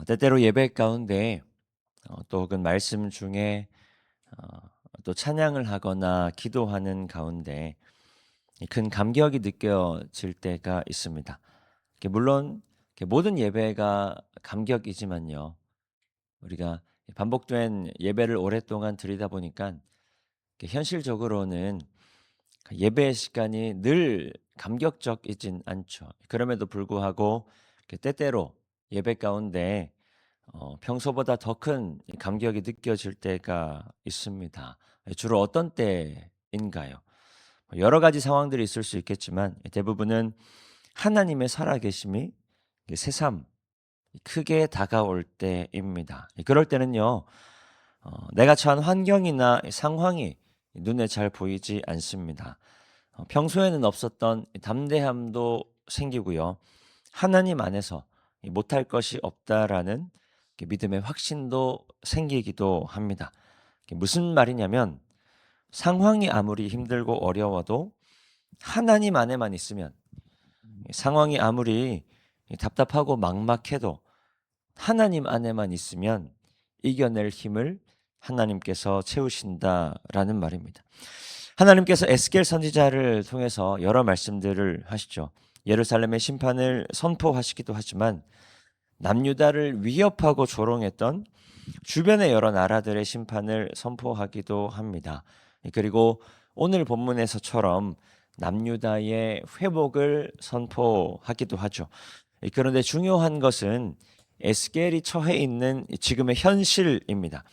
때때로 예배 가운데 또 혹은 말씀 중에 어 또 찬양을 하거나 기도하는 가운데 이 큰 감격이 느껴질 때가 있습니다. 물론 모든 예배가 감격이지만요. 우리가 반복된 예배를 오랫동안 드리다 보니까 현실적으로는 예배의 시간이 늘 감격적이진 않죠. 그럼에도 불구하고 때때로 예배 가운데 평소보다 더 큰 감격이 느껴질 때가 있습니다. 주로 어떤 때인가요? 여러 가지 상황들이 있을 수 있겠지만 대부분은 하나님의 살아계심이 새삼 크게 다가올 때입니다. 그럴 때는요. 내가 처한 환경이나 상황이 눈에 잘 보이지 않습니다. 평소에는 없었던 담대함도 생기고요. 하나님 안에서 못할 것이 없다라는 믿음의 확신도 생기기도 합니다. 무슨 말이냐면 상황이 아무리 힘들고 어려워도 하나님 안에만 있으면 상황이 아무리 답답하고 막막해도 하나님 안에만 있으면 이겨낼 힘을 하나님께서 채우신다라는 말입니다. 하나님께서 에스겔 선지자를 통해서 여러 말씀들을 하시죠. 예루살렘의 심판을 선포하시기도 하지만 남유다를 위협하고 조롱했던 주변의 여러 나라들의 심판을 선포하기도 합니다. 그리고 오늘 본문에서처럼 남유다의 회복을 선포하기도 하죠. 그런데 중요한 것은 에스겔이 처해 있는 지금의 현실입니다.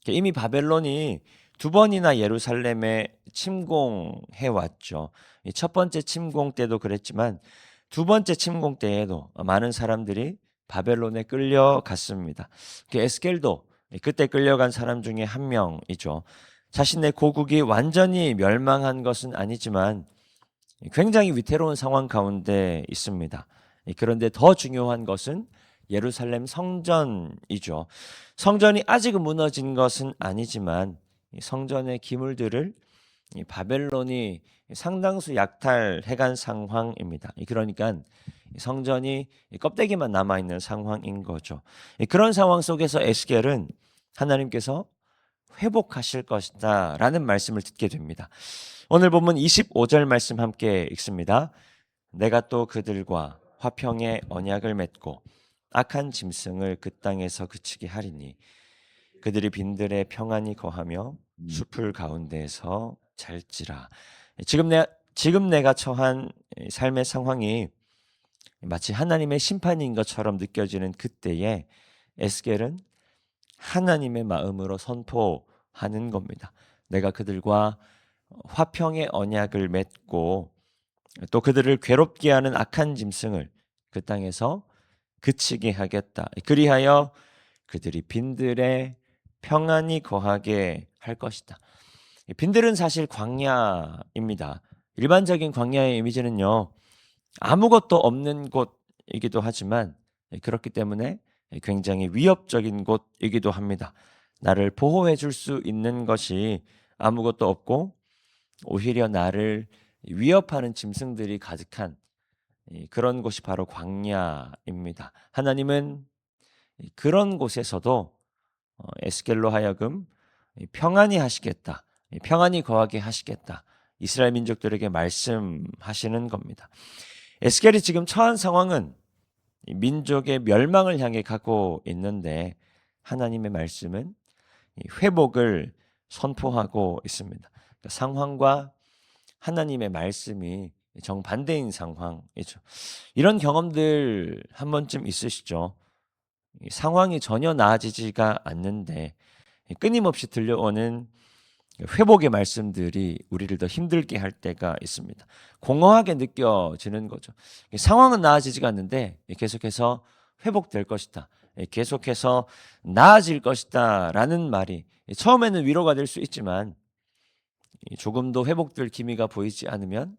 이미 바벨론이 두 번이나 예루살렘에 침공해 왔죠. 첫 번째 침공 때도 그랬지만 두 번째 침공 때에도 많은 사람들이 바벨론에 끌려갔습니다. 에스겔도 그때 끌려간 사람 중에 한 명이죠. 자신의 고국이 완전히 멸망한 것은 아니지만 굉장히 위태로운 상황 가운데 있습니다. 그런데 더 중요한 것은 예루살렘 성전이죠. 성전이 아직은 무너진 것은 아니지만 성전의 기물들을 바벨론이 상당수 약탈해간 상황입니다. 그러니까 성전이 껍데기만 남아있는 상황인 거죠. 그런 상황 속에서 에스겔은 하나님께서 회복하실 것이다 라는 말씀을 듣게 됩니다. 오늘 본문 25절 말씀 함께 읽습니다. 내가 또 그들과 화평의 언약을 맺고 악한 짐승을 그 땅에서 그치게 하리니 그들이 빈들에 평안히 거하며 숲을 가운데에서 잘지라. 지금 내가 처한 삶의 상황이 마치 하나님의 심판인 것처럼 느껴지는 그때에 에스겔은 하나님의 마음으로 선포하는 겁니다. 내가 그들과 화평의 언약을 맺고 또 그들을 괴롭게 하는 악한 짐승을 그 땅에서 그치게 하겠다. 그리하여 그들이 빈들에 평안히 거하게 할 것이다. 빈들은 사실 광야입니다. 일반적인 광야의 이미지는요. 아무것도 없는 곳이기도 하지만 그렇기 때문에 굉장히 위협적인 곳이기도 합니다. 나를 보호해 줄 수 있는 것이 아무것도 없고 오히려 나를 위협하는 짐승들이 가득한 그런 곳이 바로 광야입니다. 하나님은 그런 곳에서도 에스겔로 하여금 평안히 하시겠다. 평안히 거하게 하시겠다. 이스라엘 민족들에게 말씀하시는 겁니다. 에스겔이 지금 처한 상황은 민족의 멸망을 향해 가고 있는데 하나님의 말씀은 회복을 선포하고 있습니다. 그러니까 상황과 하나님의 말씀이 정반대인 상황이죠. 이런 경험들 한 번쯤 있으시죠? 상황이 전혀 나아지지가 않는데 끊임없이 들려오는 회복의 말씀들이 우리를 더 힘들게 할 때가 있습니다. 공허하게 느껴지는 거죠. 상황은 나아지지가 않는데 계속해서 회복될 것이다. 계속해서 나아질 것이다. 라는 말이 처음에는 위로가 될 수 있지만 조금도 회복될 기미가 보이지 않으면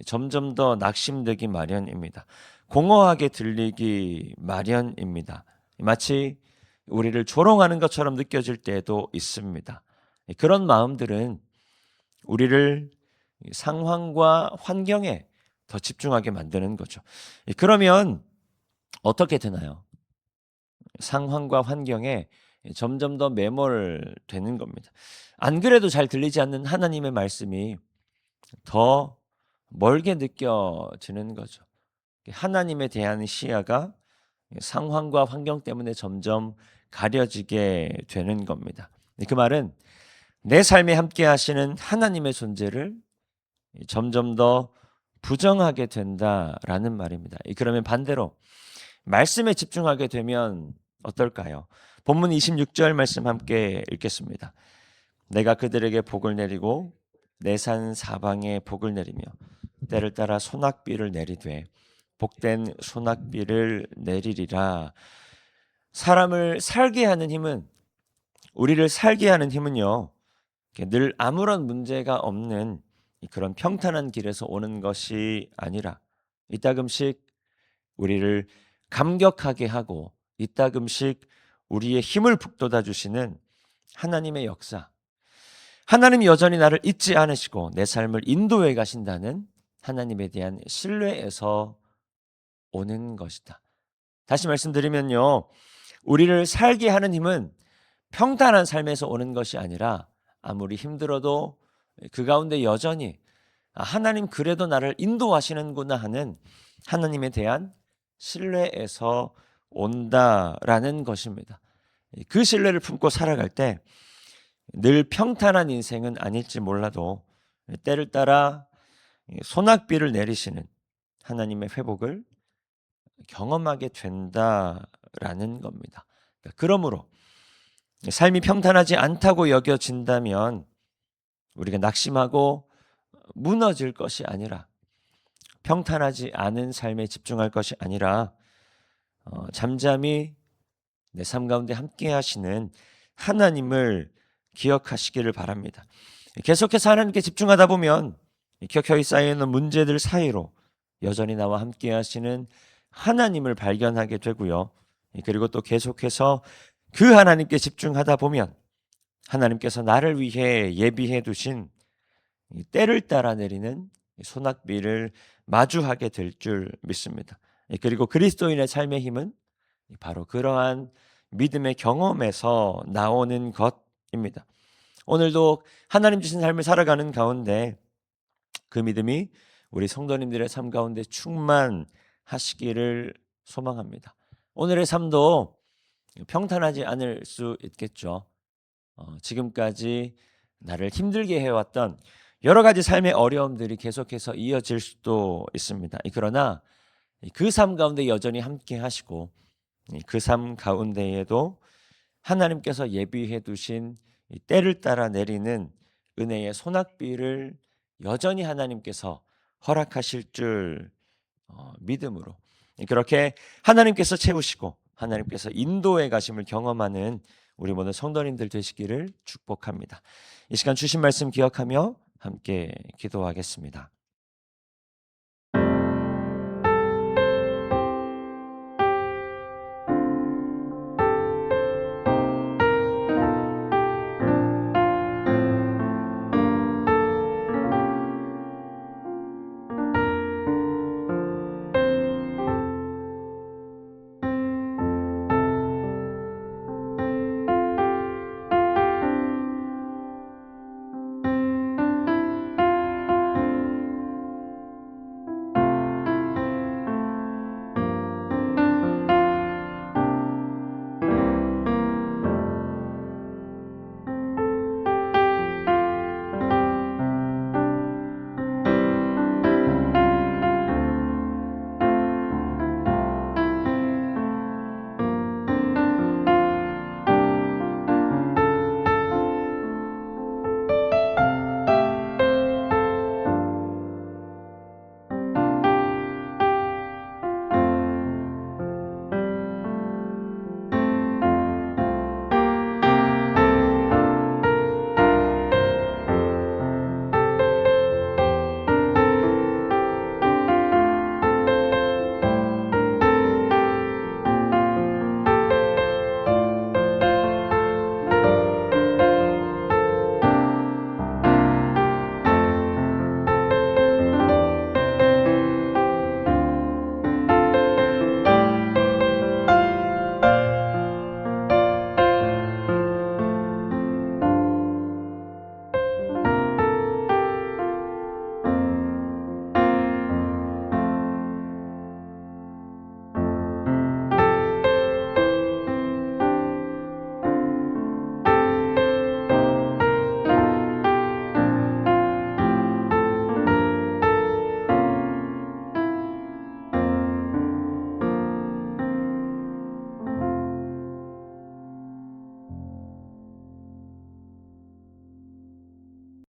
점점 더 낙심되기 마련입니다. 공허하게 들리기 마련입니다. 마치 우리를 조롱하는 것처럼 느껴질 때도 있습니다. 그런 마음들은 우리를 상황과 환경에 더 집중하게 만드는 거죠. 그러면 어떻게 되나요? 상황과 환경에 점점 더 매몰되는 겁니다. 안 그래도 잘 들리지 않는 하나님의 말씀이 더 멀게 느껴지는 거죠. 하나님에 대한 시야가 상황과 환경 때문에 점점 가려지게 되는 겁니다. 그 말은 내 삶에 함께 하시는 하나님의 존재를 점점 더 부정하게 된다라는 말입니다. 그러면 반대로 말씀에 집중하게 되면 어떨까요? 본문 26절 말씀 함께 읽겠습니다. 내가 그들에게 복을 내리고 내 산 사방에 복을 내리며 때를 따라 소낙비를 내리되 복된 소낙비를 내리리라. 사람을 살게 하는 힘은, 우리를 살게 하는 힘은요, 늘 아무런 문제가 없는 그런 평탄한 길에서 오는 것이 아니라 이따금씩 우리를 감격하게 하고 이따금씩 우리의 힘을 북돋아 주시는 하나님의 역사, 하나님이 여전히 나를 잊지 않으시고 내 삶을 인도해 가신다는 하나님에 대한 신뢰에서 오는 것이다. 다시 말씀드리면요, 우리를 살게 하는 힘은 평탄한 삶에서 오는 것이 아니라 아무리 힘들어도 그 가운데 여전히 하나님 그래도 나를 인도하시는구나 하는 하나님에 대한 신뢰에서 온다라는 것입니다. 그 신뢰를 품고 살아갈 때 늘 평탄한 인생은 아닐지 몰라도 때를 따라 소낙비를 내리시는 하나님의 회복을 경험하게 된다라는 겁니다. 그러므로 삶이 평탄하지 않다고 여겨진다면 우리가 낙심하고 무너질 것이 아니라, 평탄하지 않은 삶에 집중할 것이 아니라 잠잠히 내 삶 가운데 함께 하시는 하나님을 기억하시기를 바랍니다. 계속해서 하나님께 집중하다 보면 켜켜이 쌓여있는 문제들 사이로 여전히 나와 함께 하시는 하나님을 발견하게 되고요. 그리고 또 계속해서 그 하나님께 집중하다 보면 하나님께서 나를 위해 예비해 두신 때를 따라 내리는 소낙비를 마주하게 될 줄 믿습니다. 그리고 그리스도인의 삶의 힘은 바로 그러한 믿음의 경험에서 나오는 것입니다. 오늘도 하나님 주신 삶을 살아가는 가운데 그 믿음이 우리 성도님들의 삶 가운데 충만하시기를 소망합니다. 오늘의 삶도 평탄하지 않을 수 있겠죠. 지금까지 나를 힘들게 해왔던 여러 가지 삶의 어려움들이 계속해서 이어질 수도 있습니다. 그러나 그 삶 가운데 여전히 함께 하시고 그 삶 가운데에도 하나님께서 예비해 두신 때를 따라 내리는 은혜의 소낙비를 여전히 하나님께서 허락하실 줄 믿음으로 그렇게 하나님께서 채우시고 하나님께서 인도해 가심을 경험하는 우리 모든 성도님들 되시기를 축복합니다. 이 시간 주신 말씀 기억하며 함께 기도하겠습니다.